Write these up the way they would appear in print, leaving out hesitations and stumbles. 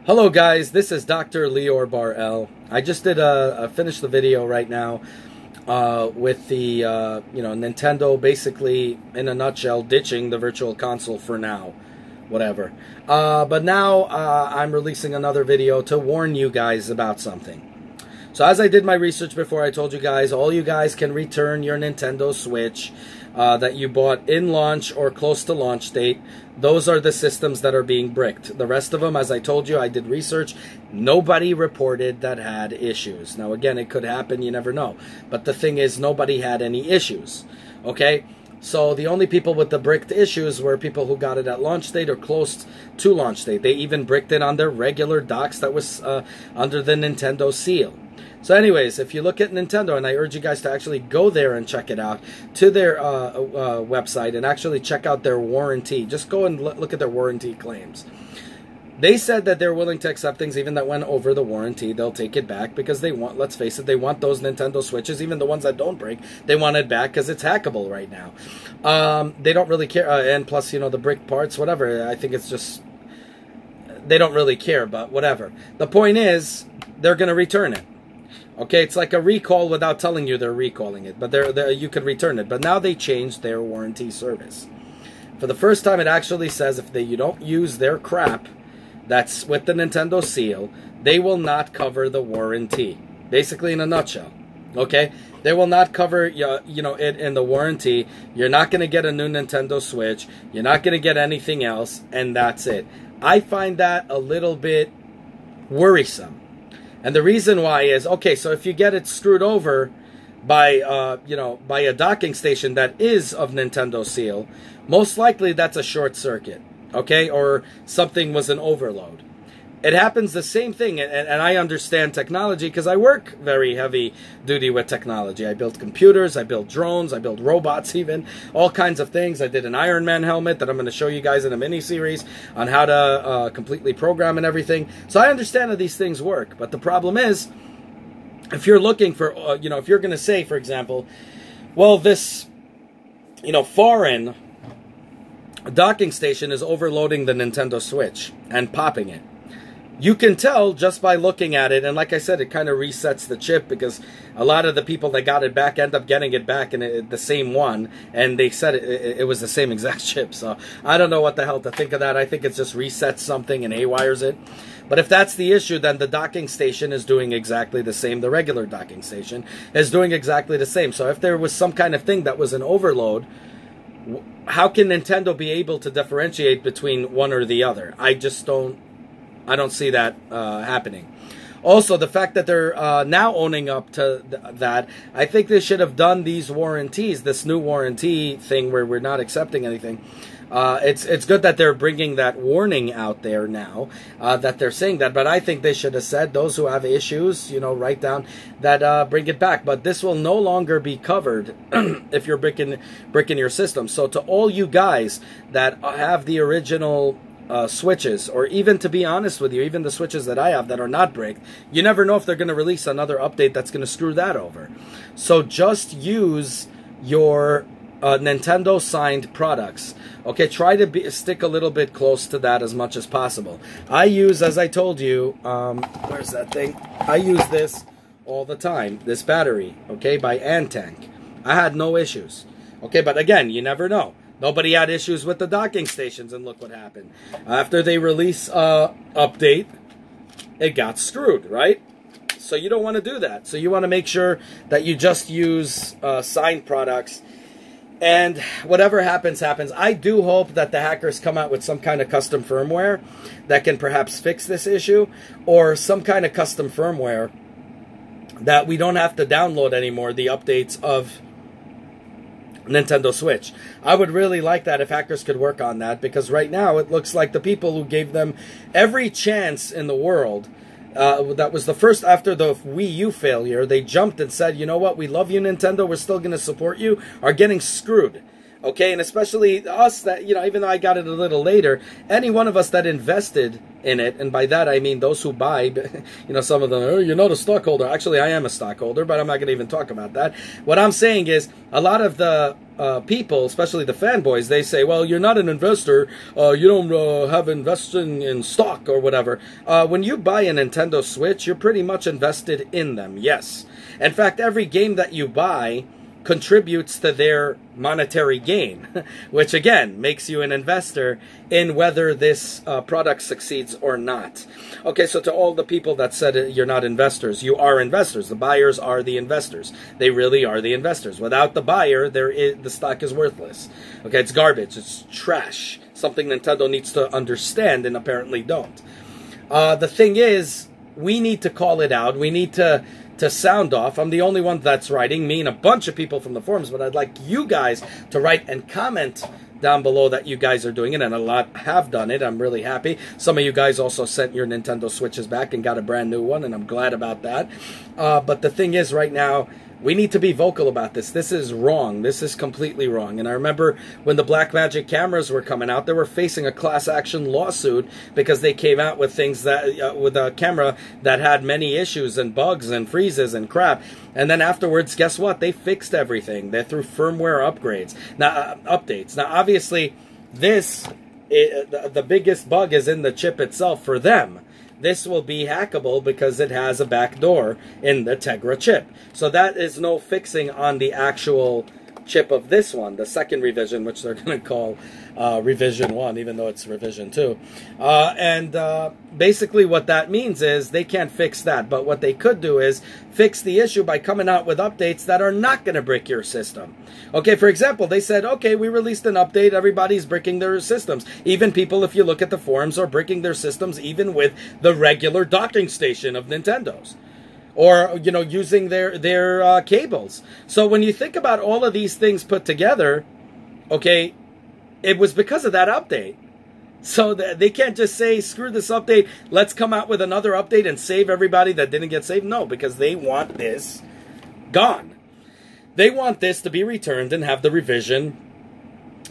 Hello guys, this is Dr. Lior Bar-El. I just did finished the video right now with the Nintendo basically in a nutshell ditching the virtual console for now, whatever. But now I'm releasing another video to warn you guys about something. So as I did my research before, I told you guys, all you guys can return your Nintendo Switch that you bought in launch or close to launch date. Those are the systems that are being bricked. The rest of them, as I told you, I did research. Nobody reported that had issues. Now, again, it could happen. You never know. But the thing is, nobody had any issues. Okay? So the only people with the bricked issues were people who got it at launch date or close to launch date. They even bricked it on their regular docks that was under the Nintendo seal. So anyways, if you look at Nintendo, and I urge you guys to actually go there and check it out, to their website and actually check out their warranty. Just go and look at their warranty claims. They said that they're willing to accept things even that went over the warranty. They'll take it back because they want, let's face it, they want those Nintendo Switches, even the ones that don't break, they want it back because it's hackable right now. They don't really care, and plus, you know, the brick parts, whatever, I think it's just, they don't really care, but whatever. The point is, they're going to return it. Okay, it's like a recall without telling you they're recalling it, but you could return it. But now they changed their warranty service. For the first time, it actually says if you don't use their crap that's with the Nintendo seal, they will not cover the warranty. Basically, in a nutshell. Okay, they will not cover it in the warranty. You're not going to get a new Nintendo Switch. You're not going to get anything else, and that's it. I find that a little bit worrisome. And the reason why is, okay, so if you get it screwed over by, by a docking station that is of Nintendo seal, most likely that's a short circuit, okay? Or something was an overload. It happens the same thing, and I understand technology because I work very heavy duty with technology. I build computers, I build drones, I build robots even, all kinds of things. I did an Iron Man helmet that I'm going to show you guys in a mini-series on how to completely program and everything. So I understand how these things work, but the problem is, if you're looking for, if you're going to say, for example, well, this, foreign docking station is overloading the Nintendo Switch and popping it. You can tell just by looking at it, and like I said, it kind of resets the chip because a lot of the people that got it back end up getting it back in the same one, and they said it was the same exact chip. So I don't know what the hell to think of that. I think it just resets something and haywires it. But if that's the issue, then the docking station is doing exactly the same. The regular docking station is doing exactly the same. So if there was some kind of thing that was an overload, how can Nintendo be able to differentiate between one or the other? I don't see that happening. Also, the fact that they're now owning up to that, I think they should have done these warranties, this new warranty thing where we're not accepting anything. It's good that they're bringing that warning out there now, that they're saying that, but I think they should have said those who have issues, write down that bring it back. But this will no longer be covered if you're bricking your system. So to all you guys that have the original switches, or even, to be honest with you, even the switches that I have that are not bricked, you never know if they're going to release another update that's going to screw that over. So just use your Nintendo signed products. Okay, try to stick a little bit close to that as much as possible. I use, as I told you, where's that thing? I use this all the time, this battery, okay, by Antank. I had no issues. Okay, but again, you never know. Nobody had issues with the docking stations, and look what happened. After they release update, it got screwed, right? So you don't want to do that. So you want to make sure that you just use signed products, and whatever happens, happens. I do hope that the hackers come out with some kind of custom firmware that can perhaps fix this issue, or some kind of custom firmware that we don't have to download anymore, the updates of Nintendo Switch. I would really like that if hackers could work on that, because right now it looks like the people who gave them every chance in the world, that was the first after the Wii U failure, they jumped and said, you know what, we love you, Nintendo, we're still going to support you, are getting screwed. Okay, and especially us that, you know, even though I got it a little later, any one of us that invested in it, and by that I mean those who buy, you know, some of them, oh, you're not a stockholder. Actually, I am a stockholder, but I'm not going to even talk about that. What I'm saying is, a lot of the people, especially the fanboys, they say, well, you're not an investor, you don't have investing in stock or whatever. When you buy a Nintendo Switch, you're pretty much invested in them, yes. In fact, every game that you buy contributes to their monetary gain, which again makes you an investor in whether this product succeeds or not. Okay, so to all the people that said you're not investors, you are investors. The buyers are the investors. They really are the investors. Without the buyer, the stock is worthless. Okay, it's garbage. It's trash. Something Nintendo needs to understand and apparently don't. The thing is, we need to call it out. We need to sound off. I'm the only one that's writing, me and a bunch of people from the forums, but I'd like you guys to write and comment down below that you guys are doing it, and a lot have done it. I'm really happy. Some of you guys also sent your Nintendo Switches back and got a brand new one, and I'm glad about that. But the thing is, right now, we need to be vocal about this. This is wrong. This is completely wrong. And I remember when the Blackmagic cameras were coming out, they were facing a class action lawsuit because they came out with things that, with a camera that had many issues and bugs and freezes and crap. And then afterwards, guess what? They fixed everything. They're through firmware upgrades. Now, updates. Now, obviously, the biggest bug is in the chip itself for them. This will be hackable because it has a backdoor in the Tegra chip. So that is no fixing on the actual chip of this one, the second revision, which they're going to call Revision 1, even though it's Revision 2. Basically what that means is they can't fix that. But what they could do is fix the issue by coming out with updates that are not going to brick your system. Okay, for example, they said, okay, we released an update, everybody's bricking their systems. Even people, if you look at the forums, are bricking their systems even with the regular docking station of Nintendo's. Or, you know, using their cables. So when you think about all of these things put together, okay, it was because of that update. So they can't just say, screw this update, let's come out with another update and save everybody that didn't get saved. No, because they want this gone. They want this to be returned and have the Revision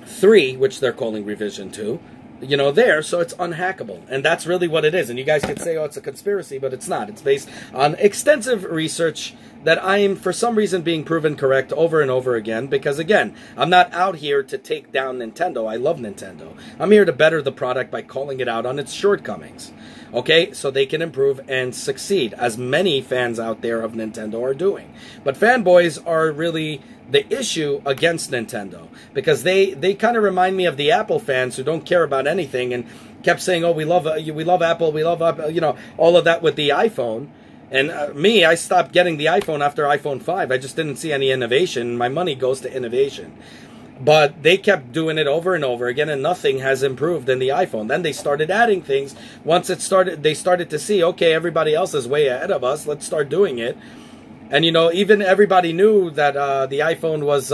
3, which they're calling Revision 2, you know, there, so it's unhackable. And that's really what it is. And you guys could say, oh, it's a conspiracy, but it's not. It's based on extensive research that I am, for some reason, being proven correct over and over again. Because, again, I'm not out here to take down Nintendo. I love Nintendo. I'm here to better the product by calling it out on its shortcomings. Okay, so they can improve and succeed, as many fans out there of Nintendo are doing. But fanboys are really the issue against Nintendo, because they kind of remind me of the Apple fans who don't care about anything and kept saying, oh, we love Apple, we love Apple, you know, all of that with the iPhone. And me, I stopped getting the iPhone after iPhone 5. I just didn't see any innovation. My money goes to innovation. But they kept doing it over and over again, and nothing has improved in the iPhone. Then they started adding things. Once it started, they started to see, okay, everybody else is way ahead of us. Let's start doing it. And, you know, even everybody knew that the iPhone was,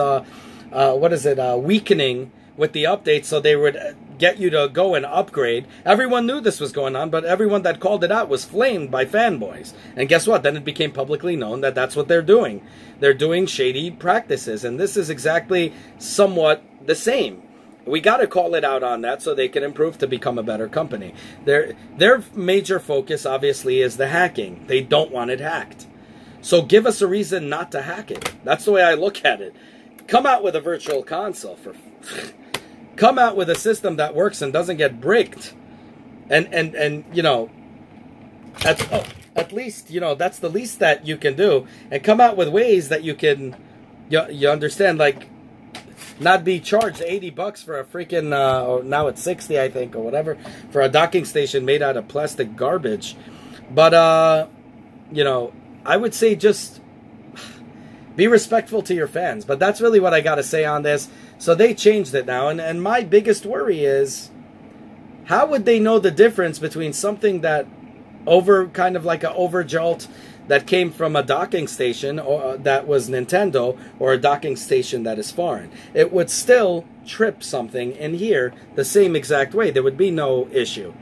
weakening with the updates, so they would get you to go and upgrade. Everyone knew this was going on, but everyone that called it out was flamed by fanboys. And guess what? Then it became publicly known that that's what they're doing. They're doing shady practices, and this is exactly somewhat the same. We got to call it out on that so they can improve to become a better company. Their major focus, obviously, is the hacking. They don't want it hacked. So give us a reason not to hack it. That's the way I look at it. Come out with a virtual console. Come out with a system that works and doesn't get bricked. And you know, at least, you know, that's the least that you can do. And come out with ways that you can, you understand, like, not be charged $80 for a freaking, or now it's 60, I think, or whatever, for a docking station made out of plastic garbage. But, you know, I would say just be respectful to your fans. But that's really what I got to say on this. So they changed it now. And my biggest worry is, how would they know the difference between something that kind of like an overjolt that came from a docking station or that was Nintendo, or a docking station that is foreign? It would still trip something in here the same exact way. There would be no issue.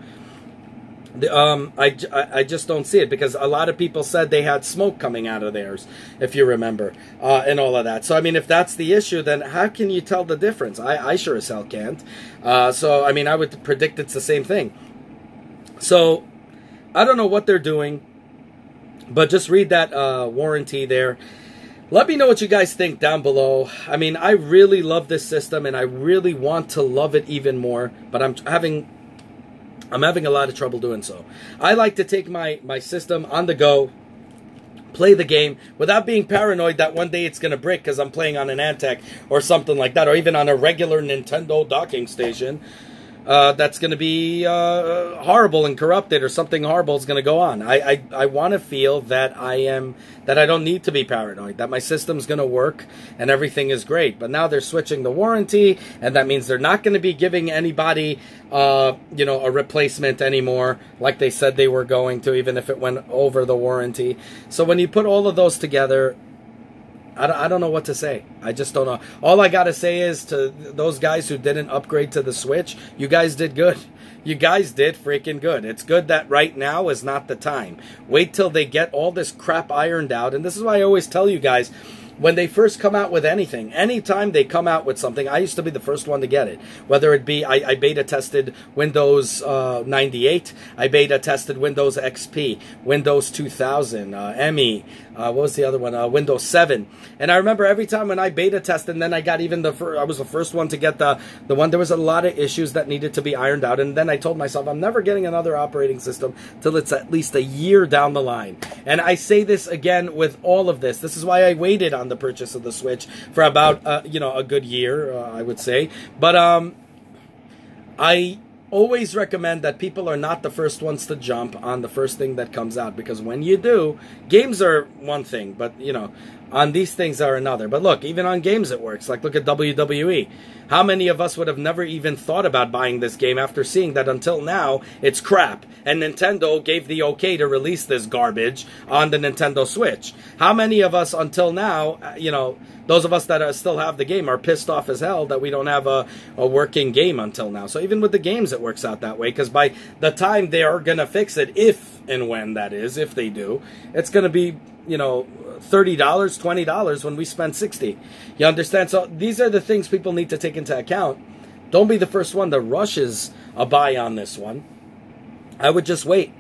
I just don't see it, because a lot of people said they had smoke coming out of theirs, if you remember, and all of that. So, I mean, if that's the issue, then how can you tell the difference? I sure as hell can't. So, I mean, I would predict it's the same thing. So, I don't know what they're doing, but just read that warranty there. Let me know what you guys think down below. I mean, I really love this system, and I really want to love it even more, but I'm having a lot of trouble doing so. I like to take my system on the go, play the game, without being paranoid that one day it's going to break because I'm playing on an Antec or something like that, or even on a regular Nintendo docking station. That's going to be horrible and corrupted, or something horrible is going to go on. I want to feel that I don't need to be paranoid, that my system's going to work and everything is great. But now they're switching the warranty, and that means they're not going to be giving anybody you know, a replacement anymore, like they said they were going to, even if it went over the warranty. So when you put all of those together, I don't know what to say. I just don't know. All I got to say is, to those guys who didn't upgrade to the Switch, you guys did good. You guys did freaking good. It's good that right now is not the time. Wait till they get all this crap ironed out. And this is why I always tell you guys, when they first come out with anything, anytime they come out with something, I used to be the first one to get it. Whether it be, I beta tested Windows 98, I beta tested Windows XP, Windows 2000, ME, what was the other one? Windows 7. And I remember every time when I beta tested, and then I got even I was the first one to get the one, there was a lot of issues that needed to be ironed out. And then I told myself, I'm never getting another operating system till it's at least a year down the line. And I say this again with all of this. This is why I waited on the purchase of the Switch for about you know, a good year, I would say. But I always recommend that people are not the first ones to jump on the first thing that comes out, because when you do, games are one thing, but you know, on these things are another. But look, even on games it works. Like, look at WWE. How many of us would have never even thought about buying this game after seeing that until now it's crap, and Nintendo gave the okay to release this garbage on the Nintendo Switch? How many of us until now, you know, those of us that still have the game, are pissed off as hell that we don't have a working game until now? So even with the games it works out that way, because by the time they are going to fix it, if and when that is, if they do, it's going to be, you know, $30, $20 when we spend $60. You understand? So these are the things people need to take into account. Don't be the first one that rushes a buy on this one. I would just wait.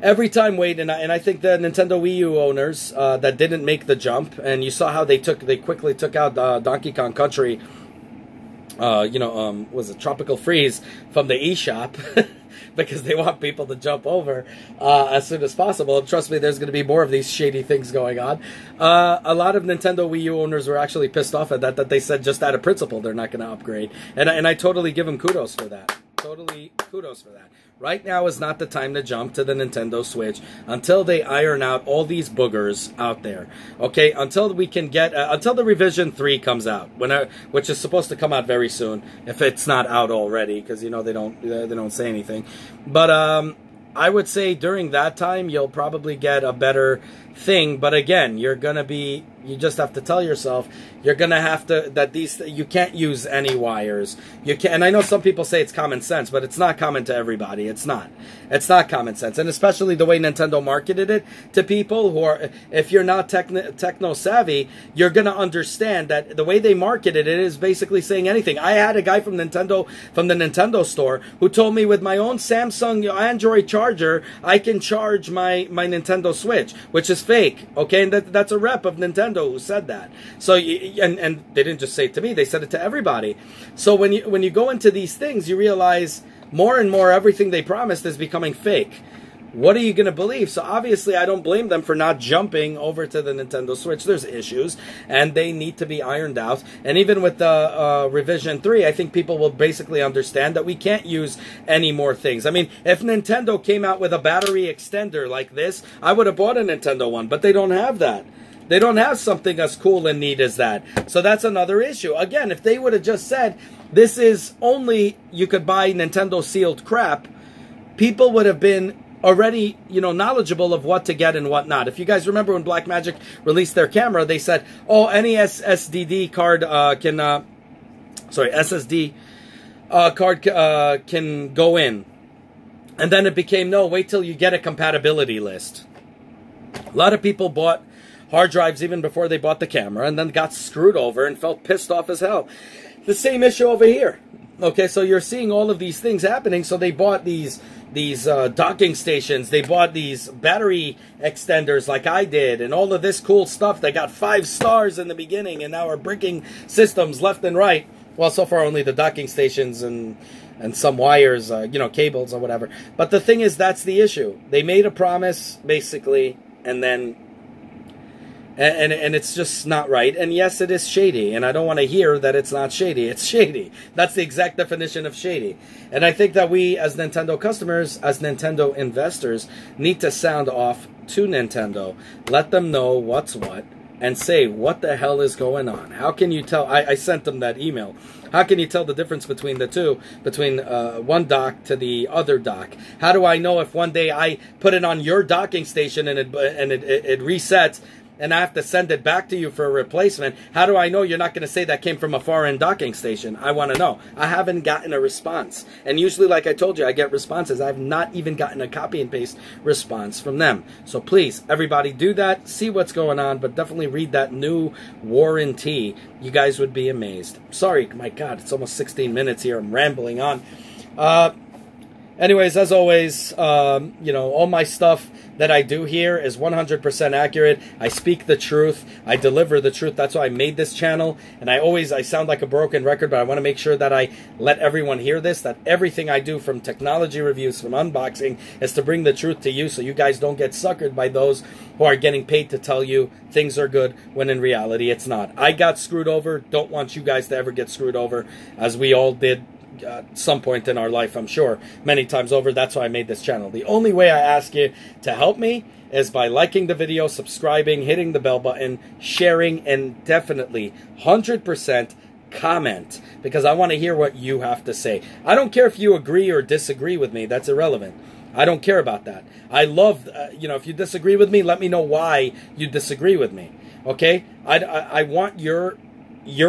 Every time wait, and I think the Nintendo Wii U owners that didn't make the jump, and you saw how they quickly took out Donkey Kong Country, you know, was it Tropical Freeze from the eShop, because they want people to jump over as soon as possible. And trust me, there's going to be more of these shady things going on. A lot of Nintendo Wii U owners were actually pissed off at that they said just out of principle they're not going to upgrade. And I totally give them kudos for that. Totally kudos for that. Right now is not the time to jump to the Nintendo Switch until they iron out all these boogers out there. Okay, until we can get until the revision 3 comes out, which is supposed to come out very soon, if it's not out already, because you know they don't say anything. But I would say during that time you'll probably get a better thing. But again, you just have to tell yourself you're gonna have to, you can't use any wires. You can't, and I know some people say it's common sense, but it's not common to everybody. It's not common sense, and especially the way Nintendo marketed it to people who are, if you're not techno savvy, you're gonna understand that the way they marketed it is basically saying anything. I had a guy from the Nintendo store who told me with my own Samsung Android charger I can charge my Nintendo Switch, which is fake. Okay, and that's a rep of Nintendo who said that. So and they didn't just say it to me, they said it to everybody. So when you go into these things, you realize more and more everything they promised is becoming fake. What are you going to believe? So obviously I don't blame them for not jumping over to the Nintendo Switch. There's issues, and they need to be ironed out. And even with the Revision 3, I think people will basically understand that we can't use any more things. I mean, if Nintendo came out with a battery extender like this, I would have bought a Nintendo one, but they don't have that. They don't have something as cool and neat as that. So that's another issue. Again, if they would have just said, this is only, you could buy Nintendo sealed crap, people would have been already, you know, knowledgeable of what to get and what not. If you guys remember when Blackmagic released their camera, they said, oh, any SSD card SSD card can go in. And then it became, no, wait till you get a compatibility list. A lot of people bought hard drives even before they bought the camera and then got screwed over and felt pissed off as hell. The same issue over here. Okay, so you're seeing all of these things happening. So they bought these docking stations. They bought these battery extenders like I did and all of this cool stuff. They got 5 stars in the beginning and now are breaking systems left and right. Well, so far only the docking stations and some wires, you know, cables or whatever. But the thing is, that's the issue. They made a promise, basically, and then... And it's just not right. And yes, it is shady. And I don't want to hear that it's not shady. It's shady. That's the exact definition of shady. And I think that we, as Nintendo customers, as Nintendo investors, need to sound off to Nintendo. Let them know what's what. And say, what the hell is going on? How can you tell? I sent them that email. How can you tell the difference between the two? Between one dock to the other dock? How do I know if one day I put it on your docking station and it resets, and I have to send it back to you for a replacement? How do I know you're not going to say that came from a foreign docking station? I want to know. I haven't gotten a response. And usually, like I told you, I get responses. I've not even gotten a copy and paste response from them. So please, everybody do that. See what's going on, but definitely read that new warranty. You guys would be amazed. Sorry, my God, it's almost 16 minutes here. I'm rambling on. Anyways, as always, you know, all my stuff that I do here is 100% accurate. I speak the truth. I deliver the truth. That's why I made this channel. And I sound like a broken record, but I want to make sure that I let everyone hear this, that everything I do, from technology reviews, from unboxing, is to bring the truth to you so you guys don't get suckered by those who are getting paid to tell you things are good when in reality it's not. I got screwed over. Don't want you guys to ever get screwed over, as we all did at some point in our life, I'm sure, many times over. That's why I made this channel. The only way I ask you to help me is by liking the video, subscribing, hitting the bell button, sharing, and definitely 100% comment, because I want to hear what you have to say. I don't care if you agree or disagree with me. That's irrelevant. I don't care about that. I love, you know, if you disagree with me, let me know why you disagree with me. Okay? I want your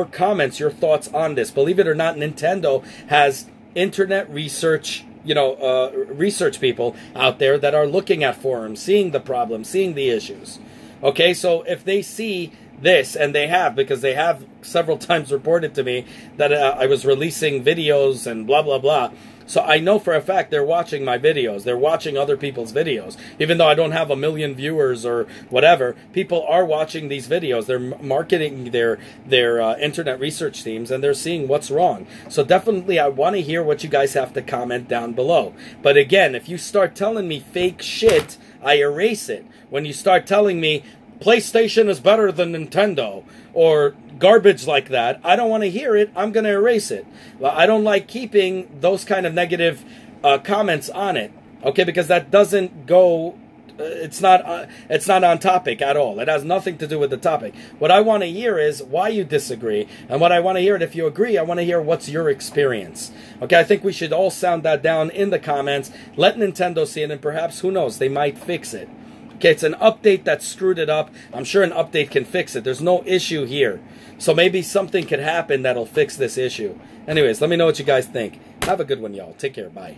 comments, your thoughts on this. Believe it or not, Nintendo has internet research, you know, research people out there that are looking at forums, seeing the problems, seeing the issues. Okay, so if they see this, and they have, because they have several times reported to me that I was releasing videos and blah, blah, blah. So I know for a fact they're watching my videos. They're watching other people's videos. Even though I don't have 1 million viewers or whatever, people are watching these videos. They're marketing their internet research teams, and they're seeing what's wrong. So definitely I want to hear what you guys have to comment down below. But again, if you start telling me fake shit, I erase it. When you start telling me PlayStation is better than Nintendo, or garbage like that, I don't want to hear it. I'm going to erase it. I don't like keeping those kind of negative comments on it, okay? Because that doesn't go. It's not on topic at all. It has nothing to do with the topic. What I want to hear is why you disagree, and what I want to hear, and if you agree, I want to hear what's your experience. Okay, I think we should all sound that down in the comments. Let Nintendo see it, and perhaps, who knows, they might fix it. Okay, it's an update that screwed it up. I'm sure an update can fix it. There's no issue here. So maybe something could happen that'll fix this issue. Anyways, let me know what you guys think. Have a good one, y'all. Take care. Bye.